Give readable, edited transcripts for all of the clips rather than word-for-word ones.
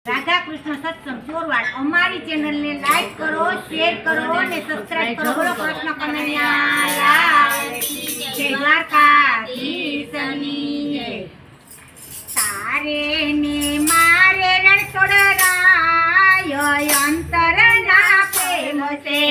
राधा कृष्ण सत्संग चोरवाड़ अमारी चैनल ने लाइक करो, शेर करो ने सब्सक्राइब करो। बोलो कृष्ण कन्हैया लाल की जय। द्वारकाधीशनी जय। तारे ने मारे रणछोड़राय अंतर ना प्रेम से।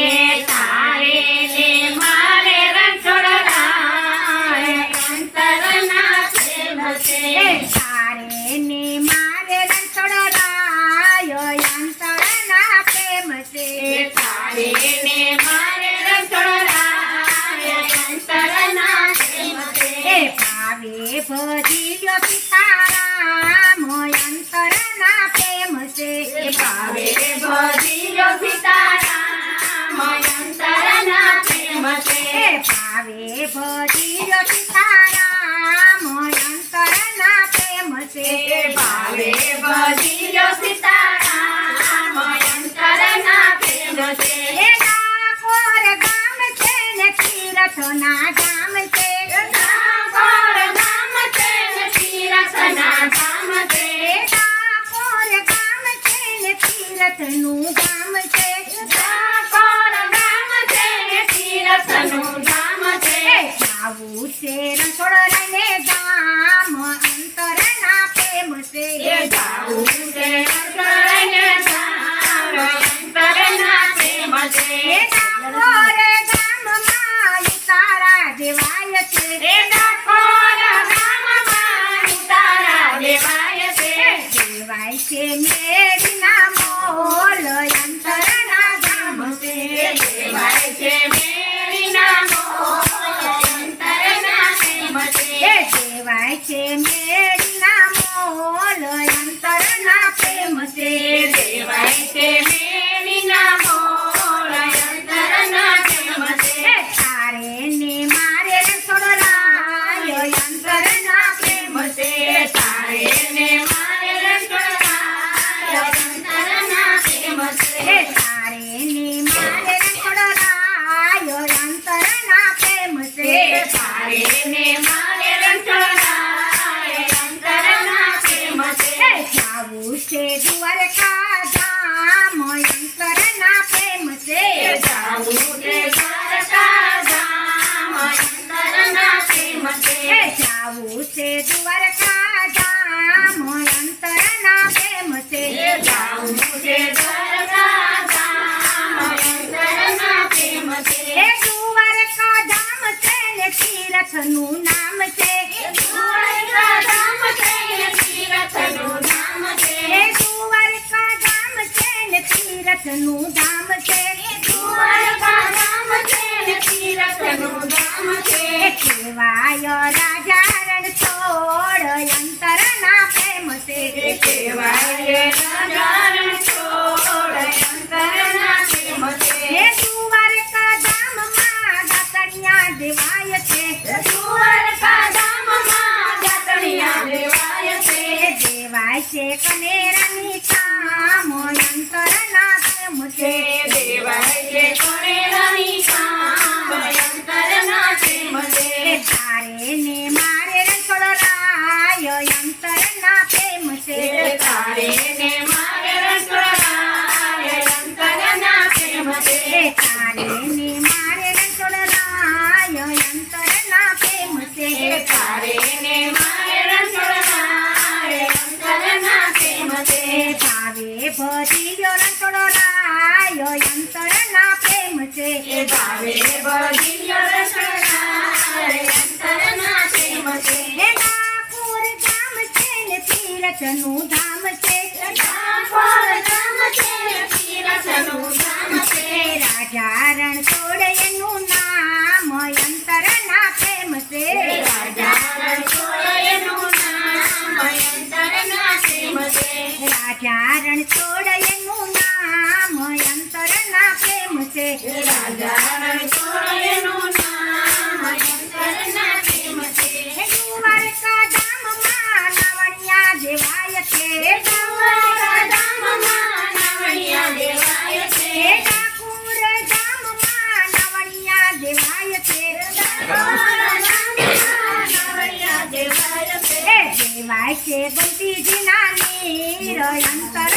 तारे ने मारे रणछोड़राय अंतर ना प्रेम से। तारे ने मारे रणछोड़राय अंतर ना प्रेम से। तारे ने मारे रणछोड़राय अंतर ना प्रेम से। भावे भजियो सीताराम अंतर ना प्रेम से। भावे भजियो सीताराम अंतर ना प्रेम से। भावे भजियो सीताराम अंतर ना प्रेम से। भावे भजियो सीताराम अंतर ना प्रेम से। डाकोर गाम छे ने तीरथ ना गाम छे। डाकोर गाम छे ने तीरथ ना गाम छे। डाकोर गाम छे ने तीरथ नु गाम छे। डाकोर गाम छे ने तीरथ नु गाम छे। जावू छे रणछोड़रायने गाम अंतर ना प्रेम से। जावू छे रणछोड़रायने गाम अंतर ना प्रेम से। डाकोर गाम मां तारा देवाय छे। डाकोर गाम मां तारा देवाय छे। देवाय छे मेरी ना मोल अंतर ना गाम से। देवाय छे मेरी ना मोल अंतर ना प्रेम से। देवाय छे मेरी ना मोल अंतर ना प्रेम से। देवाय छे मेरी ना मोल अंतर ना प्रेम से। तारे ने मारे रणछोड़राय अंतर ना प्रेम से। तारे ने मारे रणछोड़राय अंतर ना प्रेम से। तारे ने मारे रणछोड़राय अंतर ना प्रेम से। तारे ने मारे रणछोड़राय अंतर ना प्रेम से। जावू छे द्वारका धाम अंतर ना प्रेम से। जावू छे द्वारका धाम अंतर ना प्रेम से। जावू छे द्वारका धाम अंतर ना प्रेम से। जावू छे द्वारका धाम अंतर ना प्रेम से। द्वारका धाम छे ने तीरथ नु नाम छे। द्वारका धाम छे ने तीरथ नु नाम छे। द्वारका धाम छे ने तीरथ नु धाम छे। द्वारका धाम छे ने तीरथ नु धाम छे। केवाय राजा रणछोड़ अंतर ना प्रेम से। केवाय राजा रणछोड़ अंतर ना प्रेम से। द्वारका धाम मां दातणिया देवाय छे। द्वारका धाम मां दातणिया देवाय छे। देवाय छे कनेरानी काम अंतर ना प्रेम से। देवाय छे कनेरानी काम अंतर ना प्रेम से। तारे ने मारे रणछोड़राय अंतर ना प्रेम से। तारे ने मारे रणछोड़राय अंतर ना प्रेम से। तारे ने मारे रणछोड़राय अंतर ना प्रेम से। तारे ने मारे रणछोड़राय अंतर ना प्रेम से। भावे भजियो रणछोड़राय अंतर ना प्रेम से। भावे भजियो रणछोड़राय अंतर ना प्रेम से। डाकोर गाम छे ने तीरथ नु धाम छे। डाकोर गाम छे ने तीरथ नु धाम छे। राजा रणछोड़यनु नाम अंतर ना प्रेम से। राजा रणछोड़यनु नाम अंतर ना प्रेम से। राजा रणछोड़यनु नाम अंतर ना प्रेम से। राजा रणछोड़यनु नाम अंतर ना प्रेम से। द्वारका धाम मां नावणिया देवाय छे। द्वारका धाम मां नावणिया देवाय छे। डाकोर धाम मां नावणिया देवाय छे। डाकोर धाम मां नावणिया देवाय छे। देवाय छे गोमतीजी ना नीर अंतर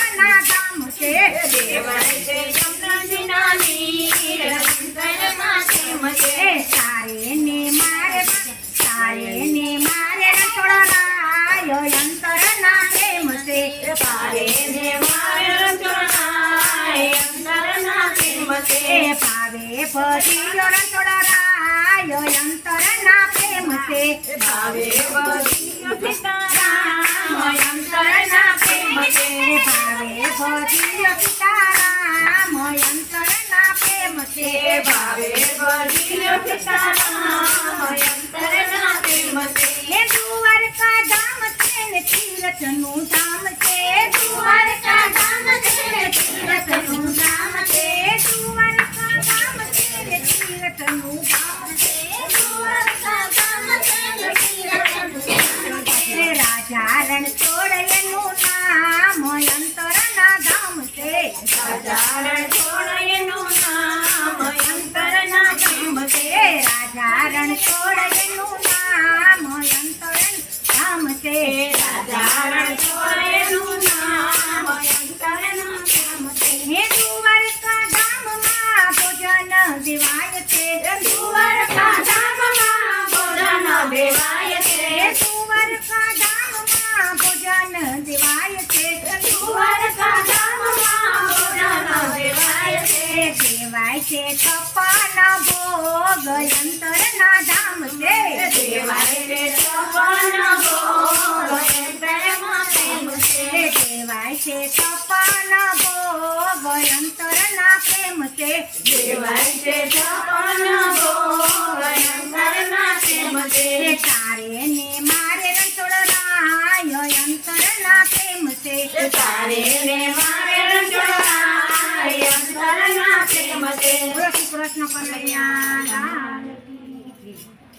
છે દેવાય છે યમુનાજીના નીર અંતરમાં પ્રેમ છે તારે ને મારે રંતોળાયો અંતરના પ્રેમ છે તારે ને મારે રંતોળાય અંતરના પ્રેમ છે ભાવે ભજીયો રંતોળાયો અંતરના પ્રેમ છે ભાવે ભજીયો સીતારામ અંતરના પ્રેમ છે ભાવે ભજીયો સીતારામ અંતરના પ્રેમ છે ભાવે ભજીયો સીતારામ અંતરના પ્રેમ છે હે દ્વારકા ધામ છે ને તીરથનું ધામ છે દ્વારકા ધામ છે ને તીરથનું ધામ છે દ્વારકા ધામ છે ને તીરથનું ધામ છે દ્વારકા ધામ છે ને તીરથનું હે રાજા રણછોડનું નામ અંતરના ધામ છે રાજા રણછોડનું નામ અંતરના ધામ છે રાજા રણછોડનું નામ અંતર ધામ છે રાજા રણછોડનું નામ અંતરના ધામ છે હે દ્વારકા ધામમાં ભોજન દેવાય છે દ્વારકા ધામમાં ભોજન દેવાય છે દ્વારકા ધામમાં ભોજન દેવાય છે દ્વારકા ધામમાં ભોજન દેવાય છે દેવાય છે કપાના ભોગ અંતરના ધામ છે દેવાય છે છપ્પન ભોગ અંતરમાં પ્રેમ છે દેવાય છે કપાના ભોગ અંતરના પ્રેમ છે દેવાય છે છપ્પન ભોગ અંતરના પ્રેમ છે તારે ને મારે રંતોળાયો અંતરના પ્રેમ છે તારે ને મારે રંજોળાય અંતરના પ્રેમ છે બોલો શ્રી કૃષ્ણ કનૈયા લાલ કી જય.